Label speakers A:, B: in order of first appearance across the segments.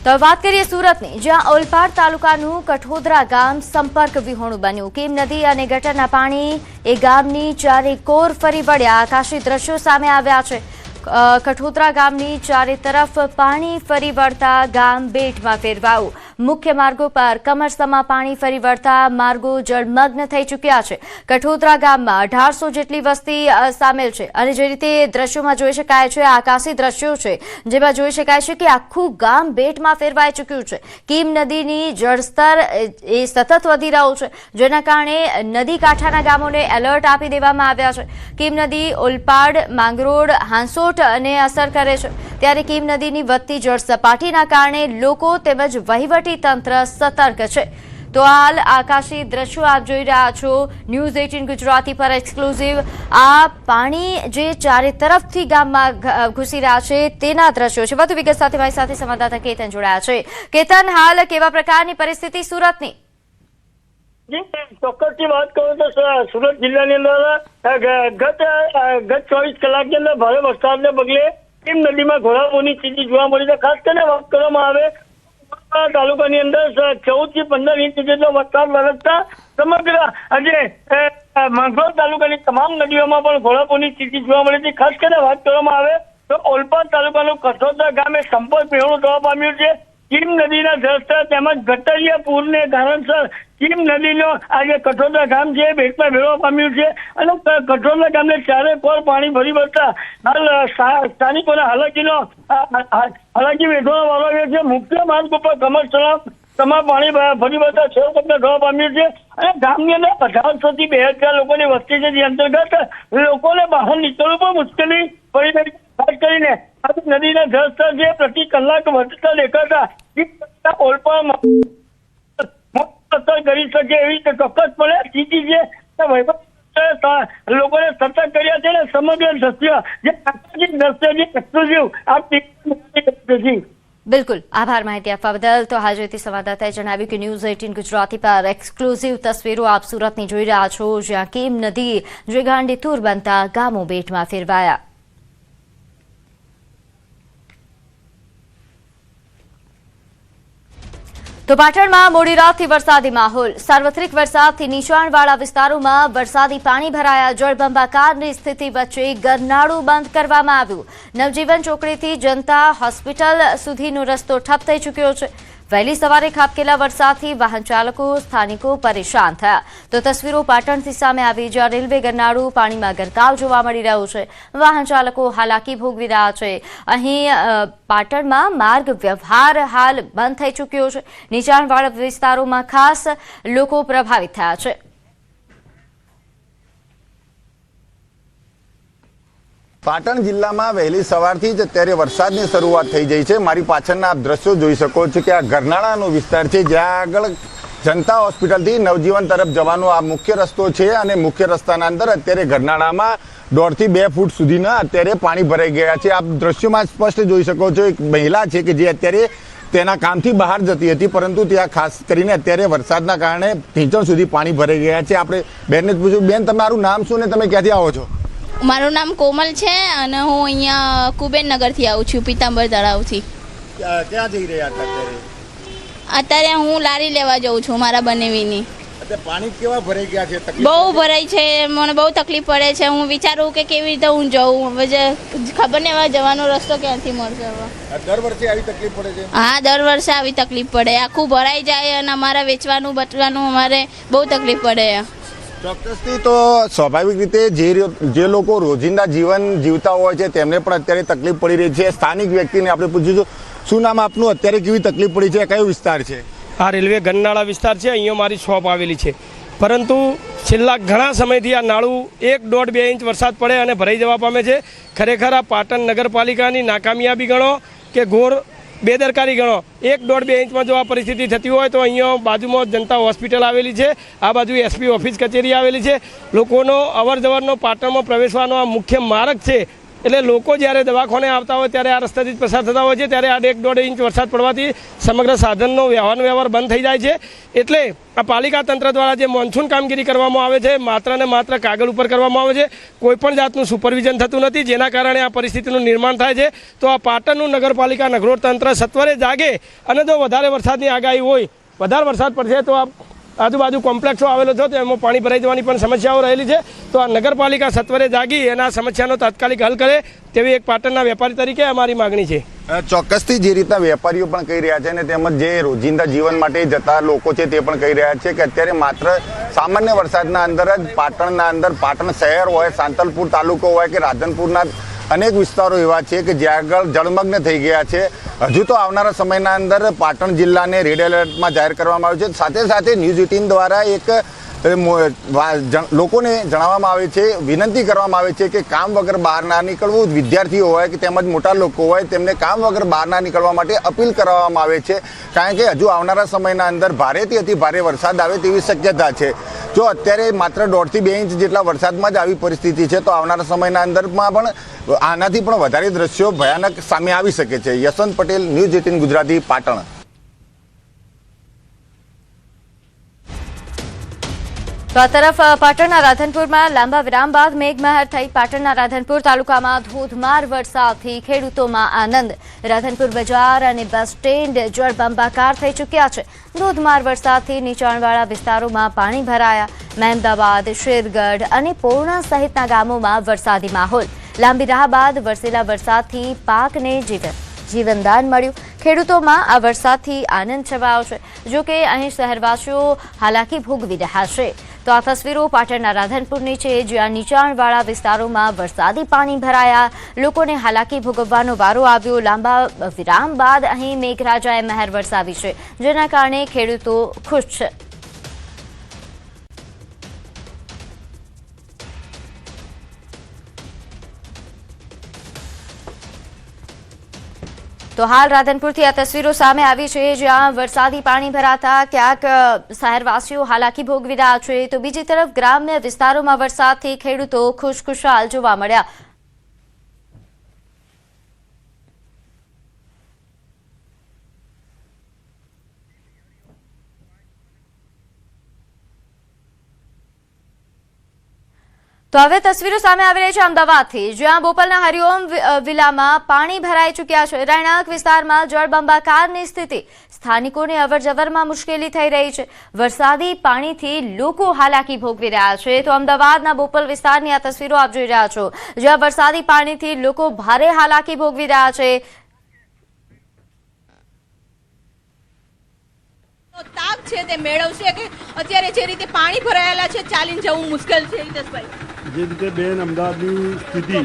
A: તો વાત કરીએ સુરતની, જ્યાં ઓલપાડ તાલુકાનું કઠોદરા ગામ સંપર્ક વિહોણું બન્યું। કીમ નદી અને ગટરના પાણી એ ગામની ચારે કોર ફરી વળ્યા। આકાશી દ્રશ્યો સામે આવ્યા છે। કઠોદરા ગામની ચારે તરફ પાણી ફરી વળતા ગામ બેટમાં ફેરવાયું। મુખ્ય માર્ગો પર કમરસમાં પાણી ફરી વળતા માર્ગો જળમગ્ન થઈ ચૂક્યા છે। કઠોદરા ગામમાં 1800 જેટલી વસ્તી સામેલ છે અને જે રીતે દ્રશ્યોમાં જોઈ શકાય છે, આકાશી દ્રશ્યો છે જેમાં જોઈ શકાય છે કે આખું ગામ બેટમાં ફેરવાઈ ચૂક્યું છે। કીમ નદીની જળસ્તર એ સતત વધી રહ્યું છે, જેના કારણે નદી કાંઠાના ગામોને એલર્ટ આપી દેવામાં આવ્યા છે। કીમ નદી ઓલપાડ, માંગરોળ, હાંસોટ અને અસર કરે છે, ત્યારે કીમ નદીની વધતી જળ સપાટીના કારણે લોકો તેમજ વહીવટી તંત્ર સતર્ક છે। તો હાલ આકાશી દ્રશ્યો આપ જોઈ રહ્યા છો ન્યૂઝ 18 ગુજરાતી પર એક્સક્લુઝિવ। આ પાણી જે ચારે તરફથી ગામમાં ઘૂસી રહ્યા છે તેના દ્રશ્યો છે। વધુ વિગત સાથે મારી સાથે સંવાદદાતા કેતન જોડાયા છે। કેતન, હાલ કેવા પ્રકારની પરિસ્થિતિ સુરતની?
B: ચોક્કસથી વાત કરું તો સુરત જિલ્લાની અંદર ગત 24 કલાકની અંદર ભારે વરસાદને પગલે કીમ નદીમાં ઘોડાપૂરની સ્થિતિ જોવા મળી છે। ખાસ કરીને વાત કરવામાં આવે તાલુકાની અંદર 14 થી 15 ઇંચ જેટલો વરસાદ વરસતા સમગ્ર આજે માંગરોળ તાલુકાની તમામ નદીઓમાં પણ ઘોડાપૂરની સ્થિતિ જોવા મળી છે। ખાસ કરીને વાત કરવામાં આવે તો ઓલપાડ તાલુકાનું કઠોદરા ગામે સંપર્ક વિહોણું થવા પામ્યું છે। કીમ નદીના જળસ્તર તેમજ ગટરિયા પૂરને કારણસર કીમ નદીનો આજે કઠોદરા ગામ છે બેટમાં ભેળવા પામ્યું છે અને કઠોદરા ગામને ચારે કોર પાણી ભરી વળતા હાલ સ્થાનિકોને હાલાકી વેઠવાનો વારો આવ્યો છે। મુખ્ય માર્ગ ઉપર કમરસમાં પાણી ભરી વળતા છેવટે થવા પામ્યું છે અને ગામની અંદર 1800 થી 2000 લોકોની વસ્તી છે, જે અંતર્ગત લોકોને બહાર નીકળવું પણ મુશ્કેલી પડી રહી છે। ખાસ કરીને નદીના જળસ્તર જે પ્રતિ કલાક વધતા દેખાતા ઓલપાડમાં અસર કરી શકે એવી ચોક્કસપણે સ્થિતિ છે। લોકોને સતર્ક કર્યા છે ને સમગ્ર દ્રશ્ય જે દ્રશ્ય જે એક્સક્લુઝિવ આપ
A: બિલકુલ આભાર માહિતી આપવા બદલ। તો હાજરીથી સંવાદદાતાએ જણાવ્યું કે ન્યૂઝ 18 ગુજરાતી પર એક્સક્લુઝિવ તસવીરો આપ સુરતની જોઈ રહ્યા છો, જ્યાં કીમ નદી જે ગાંડીતુર બનતા ગામો બેટમાં ફેરવાયા। તો પાટણમાં મોડી રાતથી વરસાદી માહોલ। સાર્વત્રિક વરસાદથી નીચાણવાળા વિસ્તારોમાં વરસાદી પાણી ભરાયા। જળબંબાકારની સ્થિતિ વચ્ચે ગરનાળું બંધ કરવામાં આવ્યું। નવજીવન ચોકડીથી જનતા હોસ્પિટલ સુધીનો રસ્તો ઠપ થઈ ચૂક્યો છે। વહેલી સવારે ખાબકેલા વરસાદથી વાહન ચાલકો સ્થાનિકો પરેશાન થયા। તો તસવીરો પાટણથી સામે આવી, જ્યાં રેલવે ગરનાળું પાણીમાં ગરકાવ જોવા મળી રહ્યું છે। વાહન ચાલકો હાલાકી ભોગવી રહ્યા છે। અહીં પાટણમાં માર્ગ વ્યવહાર હાલ બંધ થઈ ચૂક્યો છે। નીચાણવાળા વિસ્તારોમાં ખાસ લોકો પ્રભાવિત થયા છે।
C: પાટણ જિલ્લામાં વહેલી સવારથી જ અત્યારે વરસાદની શરૂઆત થઈ ગઈ છે। મારી પાછળના આપ દ્રશ્યો જોઈ શકો છો કે આ ગરનાળાનો વિસ્તાર છે, જ્યાં આગળ જનતા હોસ્પિટલથી નવજીવન તરફ જવાનો આ મુખ્ય રસ્તો છે અને મુખ્ય રસ્તાના અંદર અત્યારે ગરનાળામાં 1.5 થી 2 ફૂટ સુધીના અત્યારે પાણી ભરાઈ ગયા છે। આપ દ્રશ્યોમાં સ્પષ્ટ જોઈ શકો છો એક મહિલા છે કે જે અત્યારે તેના કામથી બહાર જતી હતી, પરંતુ ત્યાં ખાસ કરીને અત્યારે વરસાદના કારણે ઢીંચણ સુધી પાણી ભરાઈ ગયા છે। આપણે બેનને પૂછ્યું, બેન તમારું નામ શું ને તમે ક્યાંથી આવો છો?
D: મારું નામ કોમલ છે અને હું અહીંયા કુબેરનગરથી આવું છું, પીતાંબર તળાવથી।
C: ક્યાં જઈ રહ્યા હતા
D: અત્યારે હું લારી લેવા જાઉં છું મારા બનેવીની।
C: પાણી કેવા ભરાઈ ગયા છે?
D: બહુ ભરાઈ છે, મને બહુ તકલીફ પડે છે। હું વિચારું કે કેવી રીતે હું જાઉં, હવે ખબર નહીં હવે જવાનો રસ્તો ક્યાંથી મળશે। હવે
C: દર વર્ષે આવી તકલીફ પડે છે?
D: હા, દર વર્ષે આવી તકલીફ પડે। આખું ભરાઈ જાય અને અમારે વેચવાનું બચવાનું અમારે બહુ તકલીફ પડે।
C: ચોક્કસથી તો સ્વાભાવિક રીતે જે લોકો રોજિંદા જીવન જીવતા હોય છે તેમને પણ અત્યારે તકલીફ પડી રહી છે। સ્થાનિક વ્યક્તિને આપણે પૂછીશું, શું નામ આપનું? અત્યારે કેવી તકલીફ પડી છે? કયો વિસ્તાર છે?
E: આ રેલવે ગરનાળા વિસ્તાર છે, અહીંયા મારી શોપ આવેલી છે, પરંતુ છેલ્લા ઘણા સમયથી આ નાળું 1-1.5-2 ઇંચ વરસાદ પડે અને ભરાઈ જવા પામે છે। ખરેખર આ પાટણ નગરપાલિકાની નાકામયાબી ગણો કે ઘોર બેદરકારી ગણો। 1-1.5-2 ઇંચમાં જો આ પરિસ્થિતિ થતી હોય તો અહીંયા બાજુમાં જનતા હોસ્પિટલ આવેલી છે, આ બાજુ SP ઓફિસ કચેરી આવેલી છે, લોકોનો અવર જવરનો પાટણમાં પ્રવેશવાનો આ મુખ્ય માર્ગ છે, એટલે લોકો જ્યારે દવાખાને આવતા હોય ત્યારે આ રસ્તાથી જ પસાર થતા હોય છે, ત્યારે આ 1-1.5 ઇંચ વરસાદ પડવાથી સમગ્ર સાધનનો વ્યવહાર બંધ થઈ જાય છે। એટલે આ પાલિકા તંત્ર દ્વારા જે મોન્સૂન કામગીરી કરવામાં આવે છે માત્ર ને માત્ર કાગળ ઉપર કરવામાં આવે છે, કોઈપણ જાતનું સુપરવિઝન થતું નથી, જેના કારણે આ પરિસ્થિતિનું નિર્માણ થાય છે। તો આ પાટણનું નગરપાલિકા નગરોળ તંત્ર સત્વરે જાગે અને જો વધારે વરસાદની આગાહી હોય, વધારે વરસાદ પડશે તો આ આજુબાજુ કોમ્પ્લેક્સો આવેલો છે તો એમાં પાણી ભરાઈ જવાની પણ સમસ્યાઓ રહેલી છે। તો આ નગરપાલિકા સત્વરે જાગી એના સમસ્યાનો તાત્કાલિક હલ કરે તેવી એક પાટણના વેપારી તરીકે અમારી માગણી છે।
C: ચોક્કસથી જે રીતના વેપારીઓ પણ કહી રહ્યા છે અને તેમજ જે રોજિંદા જીવન માટે જતા લોકો છે તે પણ કહી રહ્યા છે કે અત્યારે માત્ર સામાન્ય વરસાદના અંદર જ પાટણના અંદર પાટણ શહેર હોય, સાંતલપુર તાલુકો હોય કે રાધનપુરના અનેક વિસ્તારો એવા છે કે જ્યાં આગળ જળમગ્ન થઈ ગયા છે। હજુ તો આવનારા સમયના અંદર પાટણ જિલ્લાને રેડ એલર્ટમાં જાહેર કરવામાં આવ્યું છે। સાથે સાથે ન્યૂઝ 18 દ્વારા એક લોકોને જણાવવામાં આવે છે, વિનંતી કરવામાં આવે છે કે કામ વગર બહાર ના નીકળવું, વિદ્યાર્થીઓ હોય કે તેમજ મોટા લોકો હોય તેમને કામ વગર બહાર ના નીકળવા માટે અપીલ કરવામાં આવે છે, કારણ કે હજુ આવનારા સમયના અંદર ભારેથી અતિ ભારે વરસાદ આવે તેવી શક્યતા છે। જો અત્યારે માત્ર 1.5 થી 2 ઇંચ જેટલા વરસાદમાં જ આવી પરિસ્થિતિ છે તો આવનારા સમયના અંદરમાં પણ આનાથી પણ વધારે દ્રશ્યો ભયાનક સામે આવી શકે છે। યશવંત પટેલ, ન્યૂઝ 18 ગુજરાતી, પાટણ।
A: તો આ તરફ પાટણના રાધનપુરમાં લાંબા વિરામ બાદ મેઘમહેર થઈ। પાટણના રાધનપુર તાલુકામાં ધોધમાર વરસાદથી ખેડૂતોમાં આનંદ। રાધનપુર બજાર અને બસ સ્ટેન્ડ જળબંબાકાર થઈ ચૂક્યા છે। ધોધમાર વરસાદથી નીચાણવાળા વિસ્તારોમાં પાણી ભરાયા। મહેમદાવાદ, શેરગઢ અને પૂર્ણા સહિતના ગામોમાં વરસાદી માહોલ। લાંબી રાહ બાદ વરસેલા વરસાદથી પાકને જીવનદાન મળ્યું। ખેડૂતોમાં આ વરસાદથી આનંદ છવાયો છે, જો કે અહીં શહેરવાસીઓ હાલાકી ભોગવી રહ્યા છે। તો આ તસવીરો પાટણના રાધનપુરની છે, જ્યાં નીચાણવાળા વિસ્તારોમાં વરસાદી પાણી ભરાયા, લોકોને હાલાકી ભોગવવાનો વારો આવ્યો। લાંબા વિરામ બાદ અહીં મેઘરાજાએ મહેર વરસાવી છે, જેના કારણે ખેડૂતો ખુશ છે। તો હાલ રાધનપુરથી આ તસવીરો સામે આવી છે, જ્યાં વરસાદી પાણી ભરાતા ક્યાંક શહેરવાસીઓ હાલાકી ભોગવી રહ્યા છે, તો બીજી તરફ ગ્રામ્ય વિસ્તારોમાં વરસાદથી ખેડૂતો ખુશખુશાલ જોવા મળ્યા। તો હવે તસવીરો સામે આવી રહી છે અમદાવાદથી, જ્યાં બોપલના હરિઓમ વિલામાં પાણી ભરાઈ ચૂક્યા છે। રહેણાંક વિસ્તારમાં જળબંબાકારની સ્થિતિ, સ્થાનિકોને અવરજવરમાં મુશ્કેલી થઈ રહી છે। વરસાદી પાણીથી લોકો હાલાકી ભોગવી રહ્યા છે। તો અમદાવાદના બોપલ વિસ્તારની આ તસવીરો આપ જોઈ રહ્યા છો, જ્યાં વરસાદી પાણીથી લોકો ભારે હાલાકી ભોગવી રહ્યા છે।
F: તાપ છે તે મેળવશે કે અત્યારે જે રીતે પાણી ભરાયેલા છે ચાલીને જવું મુશ્કેલ છે। હિતેશભાઈ,
G: જે રીતે બેન અમદાવાદની સ્થિતિ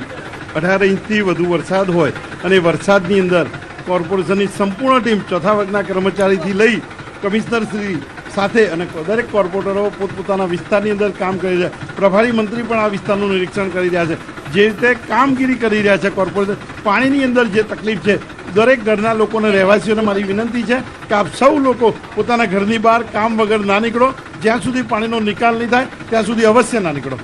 G: 18 ઇંચથી વધુ વરસાદ હોય અને વરસાદની અંદર કોર્પોરેશનની સંપૂર્ણ ટીમ ચોથા વર્ગના કર્મચારીથી લઈ કમિશનરશ્રી સાથે અને દરેક કોર્પોરેટરો પોતપોતાના વિસ્તારની અંદર કામ કરી રહ્યા છે। પ્રભારી મંત્રી પણ આ વિસ્તારનું નિરીક્ષણ કરી રહ્યા છે। જે રીતે કામગીરી કરી રહ્યા છે કોર્પોરેશન, પાણીની અંદર જે તકલીફ છે, દરેક ઘરના લોકોને, રહેવાસીઓને મારી વિનંતી છે કે આપ સૌ લોકો પોતાના ઘરની બહાર કામ વગર ના નીકળો। જ્યાં સુધી પાણીનો નિકાલ નહીં થાય ત્યાં સુધી અવશ્ય ના નીકળો।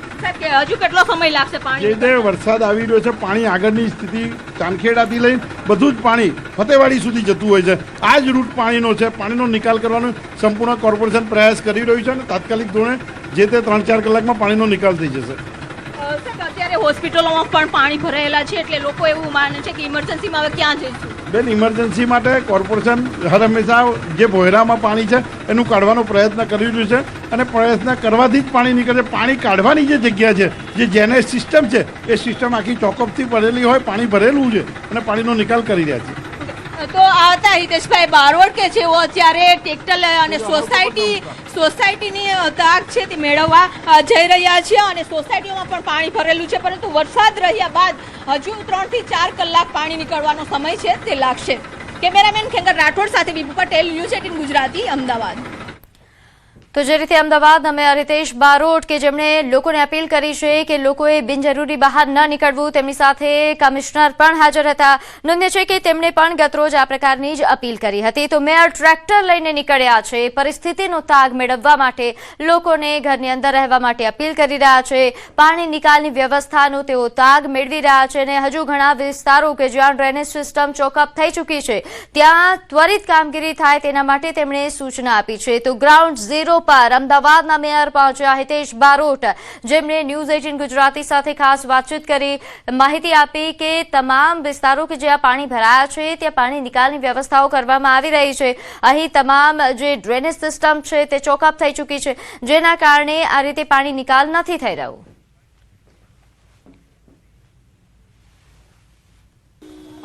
F: હજુ કેટલો સમય લાગશે
G: જે
F: પાણી?
G: રીતે વરસાદ આવી રહ્યો છે, પાણી આગળની સ્થિતિ ચાંદખેડાથી લઈને બધું જ પાણી ફતેવાડી સુધી જતું હોય છે। આ જ રૂટ પાણીનો છે। પાણીનો નિકાલ કરવાનો સંપૂર્ણ કોર્પોરેશન પ્રયાસ કરી રહ્યું છે અને તાત્કાલિક ધોરણે જે તે 3-4 કલાકમાં પાણીનો નિકાલ થઈ જશે।
F: અત્યારે હોસ્પિટલોમાં પણ પાણી ભરાયેલા છે, એટલે લોકો એવું માને છે કે ઇમરજન્સીમાં હવે ક્યાં જઈશું?
G: બેન, ઇમરજન્સી માટે કોર્પોરેશન હર હંમેશા જે ભોયરામાં પાણી છે એનું કાઢવાનો પ્રયત્ન કરી રહ્યું છે અને પ્રયત્ન કરવાથી જ પાણી નીકળે છે। પાણી કાઢવાની જે જગ્યા છે, જે જેને સિસ્ટમ છે, એ સિસ્ટમ આખી ચોકઅપથી ભરેલી હોય, પાણી ભરેલું છે અને પાણીનો નિકાલ કરી રહ્યા છે।
F: તો આ હતા હિતેશભાઈ બારોટ કે જેઓ અત્યારે ટેક્ટલ અને સોસાયટીની તાક છે તે મેળવવા જઈ રહ્યા છે અને સોસાયટીઓમાં પણ પાણી ભરેલું છે, પરંતુ વરસાદ રહ્યા બાદ હજુ 3 થી 4 કલાક પાણી નીકળવાનો સમય છે તે લાગશે। કેમેરામેન ખેંગર રાઠોડ સાથે બીપુ પટેલ, ન્યૂઝ 18 ગુજરાતી, અમદાવાદ।
A: તો જે રીતે અમદાવાદના રિતેશ બારોટ કે જેમણે લોકોને અપીલ કરી છે કે લોકોએ બિનજરૂરી બહાર ન નીકળવું, તેમની સાથે કમિશનર પણ હાજર હતા. નોંધ્ય છે કે તેમણે પણ ગતરોજ આ પ્રકારની જ અપીલ કરી હતી. તો મેયર ટ્રેક્ટર લઈને નીકળ્યા છે. પરિસ્થિતિનો તાગ મેળવવા માટે લોકોને ઘરની અંદર રહેવા માટે અપીલ કરી રહ્યા છે. પાણી નિકાલની વ્યવસ્થાનો તેઓ તાગ મેળવી રહ્યા છે અને હજુ ઘણા વિસ્તારો કે જ્યાં ડ્રેનેજ સિસ્ટમ ચોકઅપ થઈ ચૂકી છે ત્યાં ત્વરિત કામગીરી થાય તેના માટે તેમણે સૂચના આપી છે. તો ગ્રાઉન્ડ ઝીરો પર અમદાવાદના મેયર પહોંચ્યા હિતેશ બારોટ, જેમણે ન્યૂઝ 18 ગુજરાતી સાથે ખાસ વાતચીત કરી, માહિતી આપી કે તમામ વિસ્તારો કે જ્યાં પાણી ભરાયા છે ત્યાં પાણી નિકાલની વ્યવસ્થાઓ કરવામાં આવી રહી છે. અહીં તમામ જે ડ્રેનેજ સિસ્ટમ છે તે ચોકઅપ થઈ ચૂકી છે, જેના કારણે આ રીતે પાણી નિકાલ નથી થઈ રહ્યું.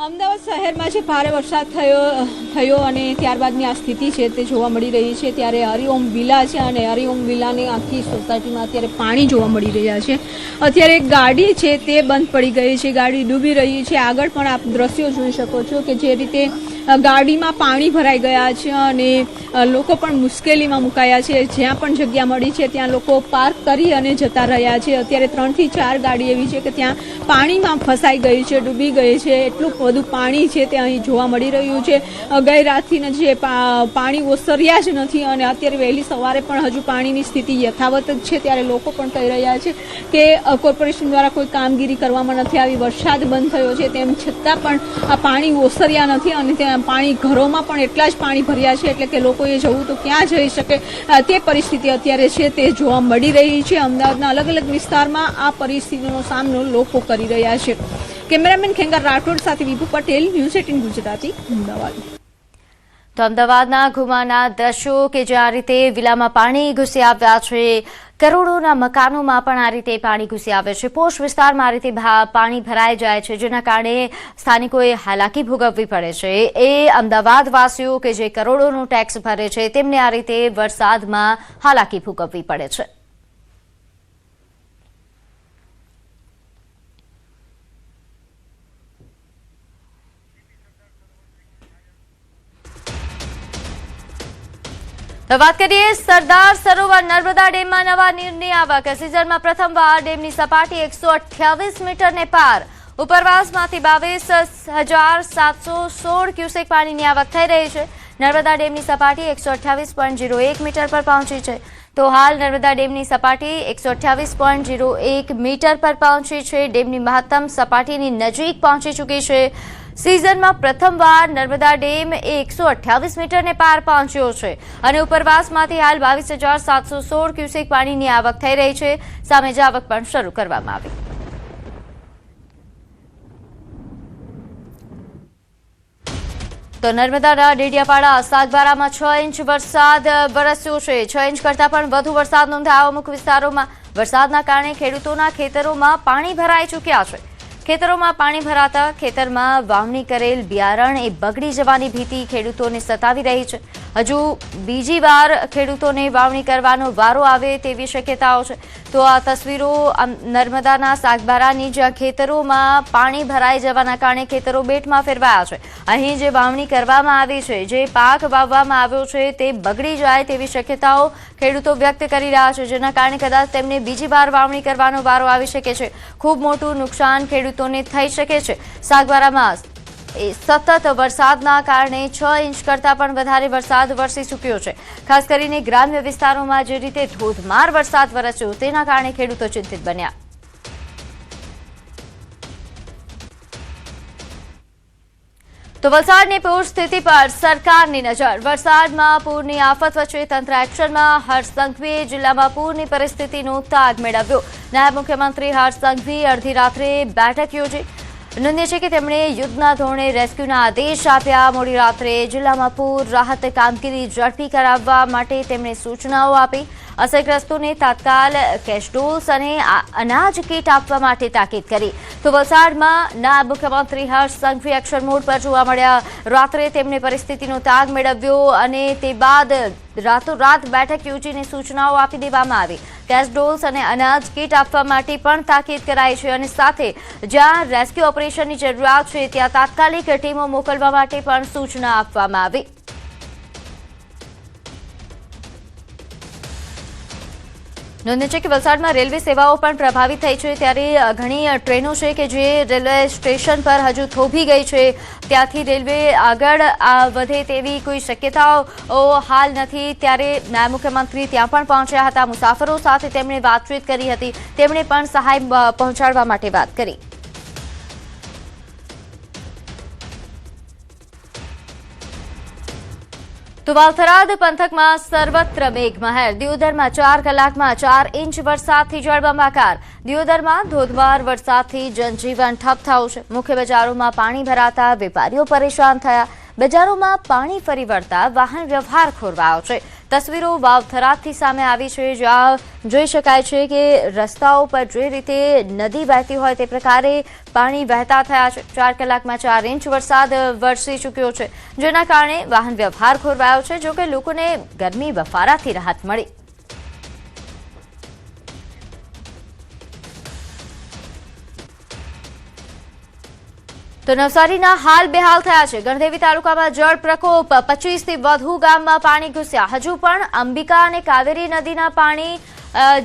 F: અમદાવાદ શહેરમાં જે ભારે વરસાદ થયો અને ત્યારબાદની આ સ્થિતિ છે તે જોવા મળી રહી છે. ત્યારે હરિઓમ વિલા છે અને હરિઓમ વિલાની આખી સોસાયટીમાં અત્યારે પાણી જોવા મળી રહ્યા છે. અત્યારે એક ગાડી છે તે બંધ પડી ગઈ છે, ગાડી ડૂબી રહી છે. આગળ પણ આપ દ્રશ્યો જોઈ શકો છો કે જે રીતે ગાડીમાં પાણી ભરાઈ ગયા છે અને લોકો પણ મુશ્કેલીમાં મુકાયા છે. જ્યાં પણ જગ્યા મળી છે ત્યાં લોકો પાર્ક કરી અને જતા રહ્યા છે. અત્યારે 3 થી 4 ગાડી એવી છે કે ત્યાં પાણીમાં ફસાઈ ગઈ છે, ડૂબી ગઈ છે. એટલું બધું પાણી છે તે અહીં જોવા મળી રહ્યું છે. ગઈ રાતથી જે પાણી ઓસર્યા જ નથી અને અત્યારે વહેલી સવારે પણ હજુ પાણીની સ્થિતિ યથાવત જ છે. ત્યારે લોકો પણ કહી રહ્યા છે કે કોર્પોરેશન દ્વારા કોઈ કામગીરી કરવામાં નથી આવી. વરસાદ બંધ થયો છે તેમ છતાં પણ આ પાણી ઓસર્યા નથી અને ત્યાં પાણી ઘરોમાં પણ એટલા જ પાણી ભર્યા છે, એટલે કે લોકોએ જવું તો ક્યાં જઈ શકે તે પરિસ્થિતિ અત્યારે છે તે જોવા મળી રહી છે. અમદાવાદના અલગ અલગ વિસ્તારમાં આ પરિસ્થિતિનો સામનો લોકો કરી રહ્યા છે. કેમેરામેન ખેંગાર રાઠોડ સાથે વિભુ પટેલ, ન્યૂઝ 18 ગુજરાતી, અમદાવાદ.
A: તો અમદાવાદના ઘુમાના દ્રશ્યો કે જે આ રીતે વિલામાં પાણી ઘૂસી આવ્યા છે, કરોડોના મકાનોમાં પણ આ રીતે પાણી ઘૂસી આવે છે, પોશ વિસ્તારમાં આ રીતે પાણી ભરાઈ જાય છે, જેના કારણે સ્થાનિકોએ હાલાકી ભોગવવી પડે છે. એ અમદાવાદવાસીઓ કે જે કરોડોનો ટેક્સ ભરે છે તેમને આ રીતે વરસાદમાં હાલાકી ભોગવવી પડે છે. વાત કરીએ સરદાર સરોવર નર્મદા ડેમમાં નવા નીરની આવક. સિઝનમાં પ્રથમવાર ડેમની સપાટી 128 મીટરને પાર. ઉપરવાસમાંથી 22,716 ક્યુસેક પાણીની આવક થઈ રહી છે. નર્મદા ડેમની સપાટી 128.01 મીટર પર પહોંચી છે. તો હાલ નર્મદા ડેમની સપાટી 128.01 મીટર પર પહોંચી છે. ડેમની મહત્તમ સપાટીની નજીક પહોંચી ચૂકી છે. સિઝનમાં પ્રથમવાર નર્મદા ડેમ 128 મીટરને પાર પહોંચ્યો છે અને ઉપરવાસમાંથી હાલ 22,716 ક્યુસેક પાણીની આવક થઈ રહી છે. સામે જ આવક પણ શરૂ કરવામાં આવી. તો નર્મદાના ડેડિયાપાડા સાગબારામાં 6 ઇંચ વરસાદ વરસ્યો છે. 6 ઇંચ કરતાં પણ વધુ વરસાદ નોંધાયો. અમુક વિસ્તારોમાં વરસાદના કારણે ખેડૂતોના ખેતરોમાં પાણી ભરાઈ ચૂક્યા છે. ખેતરોમાં પાણી ભરાતા ખેતરમાં વાવણી કરેલ બિયારણ એ બગડી જવાની ભીતિ ખેડૂતોને સતાવી રહી છે. હજુ બીજી વાર ખેડૂતોને વાવણી કરવાનો વારો આવે તેવી શક્યતાઓ છે. તો આ તસવીરો નર્મદાના સાગબારાની, જ્યાં ખેતરોમાં પાણી ભરાઈ જવાના કારણે ખેતરો બેટમાં ફેરવાયા છે. અહીં જે વાવણી કરવામાં આવી છે, જે પાક વાવવામાં આવ્યો છે તે બગડી જાય તેવી શક્યતાઓ ખેડૂતો વ્યક્ત કરી રહ્યા છે, જેના કારણે કદાચ તેમને બીજી વાર વાવણી કરવાનો વારો આવી શકે છે. ખૂબ મોટું નુકસાન ખેડૂતોને થઈ શકે છે. સાગબારામાં સતત વરસાદના કારણે 6 ઇંચ કરતાં પણ વધારે વરસાદ વરસી ચૂક્યો છે. ખાસ કરીને ગ્રામ્ય વિસ્તારોમાં જે રીતે ધોધમાર વરસાદ વરસ્યો તેના કારણે ખેડૂતો ચિંતિત બન્યા. તો વલસાડની પૂર સ્થિતિ પર સરકારની નજર. વરસાદમાં પૂરની આફત વચ્ચે તંત્ર એક્શનમાં. હર્ષ સંઘવીએ જિલ્લામાં પૂરની પરિસ્થિતિનો તાગ મેળવ્યો. નાયબ મુખ્યમંત્રી હર્ષ સંઘવી અડધી રાત્રે બેઠક યોજી. નોંધ્ય છે કે તેમણે યુદ્ધના ધોરણે રેસ્ક્યુના આદેશ આપ્યા. મોડી રાત્રે જિલ્લામાં પૂર રાહત કામગીરી ઝડપી કરાવવા માટે તેમણે સૂચનાઓ આપી. અસરગ્રસ્તોને તાત્કાલ કેશડોલ્સ અને અનાજ કીટ આપવા માટે તાકીદ કરી. તો વલસાડમાં નાયબ મુખ્યમંત્રી હર્ષ સંઘવી એક્શન મોડ પર જોવા મળ્યા. રાત્રે તેમણે પરિસ્થિતિનો તાગ મેળવ્યો અને તે બાદ રાતોરાત બેઠક યોજીને સૂચનાઓ આપી દેવામાં આવી. કેશડોલ્સ અને અનાજ કીટ આપવા માટે પણ તાકીદ કરાઈ છે અને સાથે જ્યાં રેસ્ક્યુ ઓપરેશનની જરૂરિયાત છે ત્યાં તાત્કાલિક ટીમો મોકલવા માટે પણ સૂચના આપવામાં આવી. નોંધનીય છે કે વલસાડમાં રેલવે સેવાઓ પણ પ્રભાવિત થઈ છે, ત્યારે ઘણી ટ્રેનો છે કે જે રેલવે સ્ટેશન પર હજુ થોભી ગઈ છે, ત્યાંથી રેલવે આગળ વધે તેવી કોઈ શક્યતાઓ હાલ નથી। ત્યારે નાયબ મુખ્યમંત્રી ત્યાં પણ પહોંચ્યા હતા, મુસાફરો સાથે તેમણે વાતચીત કરી હતી, તેમણે પણ સહાય પહોંચાડવા માટે વાત કરી। તો વાવથરાદ પંથકમાં સર્વત્ર મેઘમહેર, દિયોદરમાં 4 કલાકમાં 4 ઇંચ વરસાદથી જળબંબાકાર। દિયોદરમાં ધોધમાર વરસાદથી જનજીવન ઠપ થયું છે, મુખ્ય બજારોમાં પાણી ભરાતા વેપારીઓ પરેશાન થયા, બજારોમાં પાણી ફરી વળતા વાહન વ્યવહાર ખોરવાયો છે। તસવીરો વાવથરાદથી સામે આવી છે, જ્યાં જોઈ શકાય છે કે રસ્તાઓ પર જે રીતે નદી વહેતી હોય તે પ્રકારે પાણી વહેતા થયા છે। 4 કલાકમાં 4 ઇંચ વરસાદ વરસી ચૂક્યો છે, જેના કારણે વાહન વ્યવહાર ખોરવાયો છે, જોકે લોકોને ગરમી બફારાથી રાહત મળી। તો નવસારીના હાલ બેહાલ થયા છે। ગણદેવી તાલુકામાં જળ પ્રકોપ, 25થી વધુ ગામમાં પાણી ઘૂસ્યા। હજુ પણ અંબિકા અને કાવેરી નદીના પાણી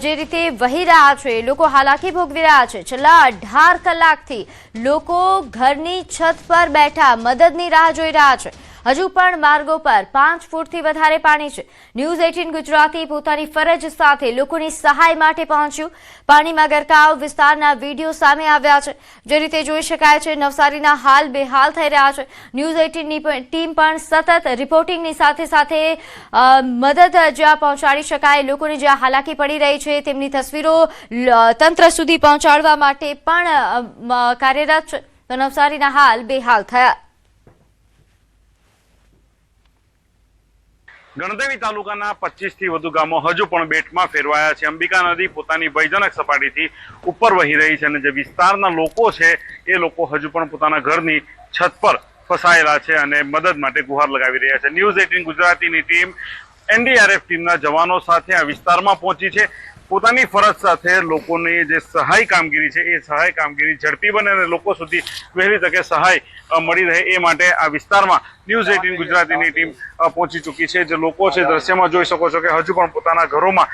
A: જે રીતે વહી રહ્યા છે, લોકો હાલાકી ભોગવી રહ્યા છે। છેલ્લા 18 કલાકથી લોકો ઘરની છત પર બેઠા મદદની રાહ જોઈ રહ્યા છે। હજુ પણ માર્ગો પર 5 ફૂટથી વધારે પાણી છે। ન્યૂઝ 18 ગુજરાતી પોતાની ફરજ સાથે લોકોની સહાય માટે પહોંચ્યું। પાણીમાં ગરકાવ વિસ્તારના વિડીયો સામે આવ્યા છે, જે રીતે જોઈ શકાય છે નવસારીના હાલ બેહાલ થઈ રહ્યા છે। ન્યૂઝ 18ની ટીમ પણ સતત રિપોર્ટિંગની સાથે સાથે મદદ જ્યાં પહોંચાડી શકાય, લોકોને જ્યાં હાલાકી પડી રહી છે તેમની તસવીરો તંત્ર સુધી પહોંચાડવા માટે પણ કાર્યરત છે। તો નવસારીના હાલ બેહાલ થયા।
H: ગણદેવી તાલુકાના 25 થી વધુ ગામો હજુ પણ બેટમાં ફેરવાયા છે। અંબિકા નદી પોતાની ભયજનક સપાટીથી ઉપર વહી રહી છે અને જે વિસ્તારના લોકો છે એ લોકો હજુ પણ પોતાના ઘરની છત પર ફસાયેલા છે અને મદદ માટે ગુહાર લગાવી રહ્યા છે। ન્યૂઝ 18 ગુજરાતીની ટીમ એનડીઆરએફ ટીમના જવાનો સાથે આ વિસ્તારમાં પહોંચી છે। પોતાની ફરજ સાથે લોકોની જે સહાય કામગીરી છે એ સહાય કામગીરી ઝડપી બને અને લોકો સુધી વહેલી તકે સહાય મળી રહે એ માટે આ વિસ્તારમાં ન્યૂઝ 18 ગુજરાતીની ટીમ પહોંચી ચૂકી છે। જે લોકો છે દ્રશ્યમાં જોઈ શકો છો કે હજુ પણ પોતાના ઘરોમાં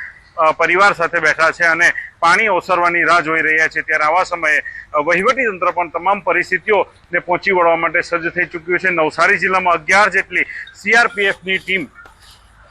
H: પરિવાર સાથે બેઠા છે અને પાણી ઓસરવાની રાહ જોઈ રહ્યા છે। ત્યારે આવા સમયે વહીવટી તંત્ર પણ તમામ પરિસ્થિતિઓને પહોંચી વળવા માટે સજ્જ થઈ ચૂક્યું છે। નવસારી જિલ્લામાં 11 જેટલી સીઆરપીએફની ટીમ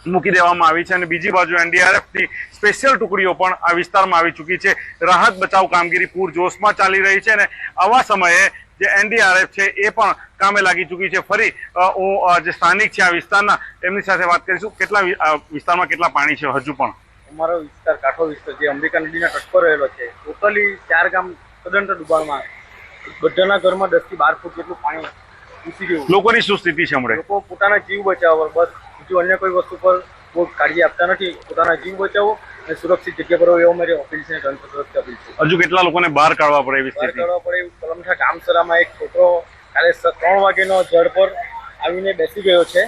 H: મૂકી દેવામાં આવી છે અને બીજી બાજુ એનડીઆરએફની સ્પેશિયલ ટુકડીઓ પણ આ વિસ્તારમાં આવી ચૂકી છે। રાહત બચાવ કામગીરી પૂરજોશમાં ચાલી રહી છે અને આવા સમયે જે એનડીઆરએફ છે એ પણ કામે લાગી ચૂકી છે। ફરી હું જે સ્થાનિક છે આ વિસ્તારના એમની સાથે વાત કરીશું। કેટલા વિસ્તારમાં કેટલા પાણી છે હજુ પણ?
I: અમારો વિસ્તાર કાંઠો વિસ્તાર જે અંબિકા નદીના તટ પર રહેલો છે, ટોટલી 4 ગામ સદંતર ડૂબાણમાં, બધાના ઘરમાં 10 થી 12 ફૂટ જેટલું પાણી ઘૂસી ગયું।
H: લોકોની શું સ્થિતિ છે હમણાં?
I: લોકો પોતાના જીવ બચાવવા બસ, બીજું અન્ય કોઈ વસ્તુ પર બહુ કાળજી આપતા નથી। પોતાના જીવ બચાવો અને સુરક્ષિત જગ્યા પર એવો મારી અપીલ છે, તંત્ર તરફથી અપીલ છે।
H: હજુ કેટલા લોકોને બહાર કાઢવા પડે એવી સ્થિતિ?
I: બહાર કાઢવા પડે એવું કલમઠા કામસરામાં એક છોકરો કાલે 3 વાગ્યાનો જળ પર આવીને બેસી ગયો છે,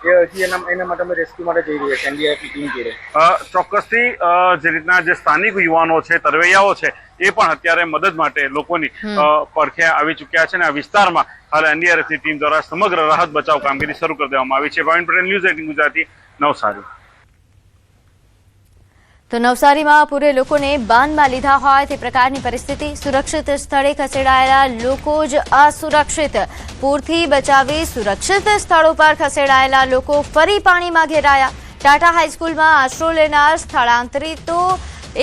I: એ હજી એના માટે અમે રેસ્ક્યુ માટે જઈ રહ્યા છીએ એનડીઆરએફની ટીમ જોડે।
H: ચોક્કસથી જે રીતના જે સ્થાનિક યુવાનો છે, તરવૈયાઓ છે, એ પણ અત્યારે મદદ માટે લોકોની પડખે આવી ચૂક્યા છે અને આ વિસ્તારમાં હાલ એનડીઆરએફની ટીમ દ્વારા સમગ્ર રાહત બચાવ કામગીરી શરૂ કરી દેવામાં આવી છે। પ્રવીણ પટેલ, ન્યૂઝ 18 ગુજરાતી, નવસારી।
A: તો નવસારીમાં પૂરે લોકોને બાનમાં લીધા હોય તે પ્રકારની પરિસ્થિતિ, સુરક્ષિત સ્થળે ખસેડાયેલા લોકો જ અસુરક્ષિત, પૂરથી બચાવી સુરક્ષિત સ્થળો પર ખસેડાયેલા લોકો ફરી પાણીમાં ઘેરાયા। ટાટા હાઈસ્કૂલમાં આશરો લેનાર સ્થળાંતરિતો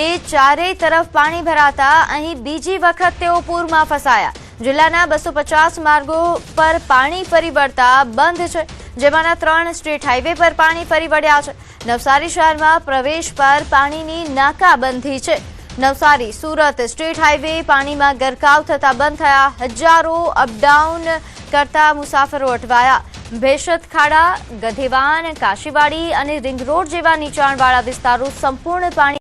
A: એ ચારેય તરફ પાણી ભરાતા અહીં બીજી વખત તેઓ પૂરમાં ફસાયા। જિલ્લાના 250 માર્ગો પર પાણી ફરી વળતા બંધ છે, જેમાંના 3 સ્ટેટ હાઈવે પર પાણી ફરી વળ્યા છે। નવસારી શહેરમાં પ્રવેશ પર પાણીની નાકાબંધી છે। નવસારી સુરત સ્ટેટ હાઈવે પાણીમાં ગરકાવ થતા બંધ થયા। હજારો અપડાઉન કરતા મુસાફરો અટવાયા। ભેશત ખાડા, ગધેવાન, કાશીવાડી અને રિંગ રોડ જેવા નીચાણવાળા વિસ્તારો સંપૂર્ણ પાણી